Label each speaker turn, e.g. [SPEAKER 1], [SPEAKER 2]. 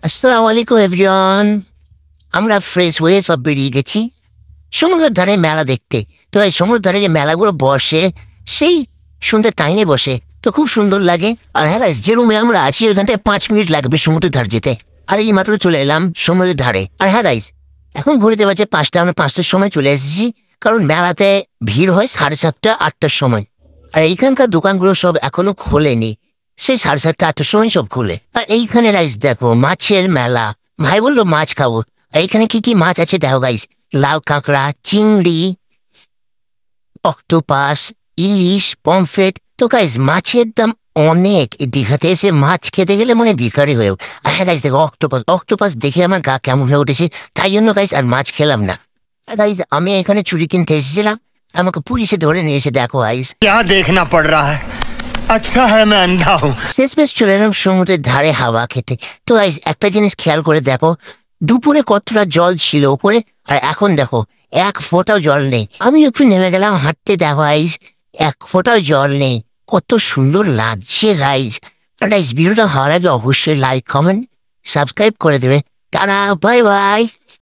[SPEAKER 1] আসসালামু আলাইকুম এভরিওয়ান। আমরা ফ্রেশ হয়ে সব বেরিয়ে গেছি সমুদ্রের ধারে মেলা দেখতে। তো এই সমুদ্রের ধারে যে মেলাগুলো বসে, সেই সন্ধ্যের টাইমে বসে, তো খুব সুন্দর লাগে। আর হ্যাঁ guys, যে রুমে আমরা আছি ওইখান থেকে 5 মিনিট লাগবে সমুদ্রের ধার যেতে। আর এই মাত্র চলে এলাম সমুদ্রের ধারে। আর হ্যাঁ গাইস, এখন ঘুরতে বাজে 5টা, আমরা 5টার সময় চলে এসেছি, কারণ মেলাতে ভিড় হয় 7:30 8টার সময়। আর এইখানকার দোকানগুলো সব এখনো খোলেনি, সেই 7:30 8টার সময় সব খুলে। আর এইখানে গাইস দেখো মাছের মেলা। ভাই বললো মাছ খাবো। আর এইখানে কি কি মাছ আছে দেখো গাইস, লাল কাঁকড়া, চিংড়ি, অক্টোপাস, ইলিশ, পমফ্রেট। তো গাইস মাছের দাম অনেক। এই দীঘাতে এসে মাছ খেতে গেলে মানে ভিখারি হয়েও। আর হ্যাঁ গাইস দেখো অক্টোপাস, অক্টোপাস দেখে আমার গা কেমন হয়ে উঠেছে, তাই জন্য গাইস আর মাছ খেলাম না। আর গাইস আমি এখানে চুরি কিনতে এসেছিলাম, আমাকে পুলিশে ধরে নিয়ে এসে দেখো গাইস।
[SPEAKER 2] क्या देखना पड़ रहा है। अच्छा है मैं अंधा हूँ।
[SPEAKER 1] শেষ বেশ চলে এলাম সমুদ্রের ধারে হাওয়া খেতে। তো গাইস একটা জিনিস খেয়াল করে দেখো, দুপুরে কতটা জল ছিল উপরে, আর এখন দেখো এক ফোঁটাও জল নেই। আমি একটু নেমে গেলাম হাঁটতে, দেখো গাইস এক ফোঁটাও জল নেই। কত সুন্দর লাগছে গাইস। আর গাইস ভিডিওটা ভালো লাগলে অবশ্যই লাইক কমেন্ট সাবস্ক্রাইব করে দেবে। Tata, bye bye.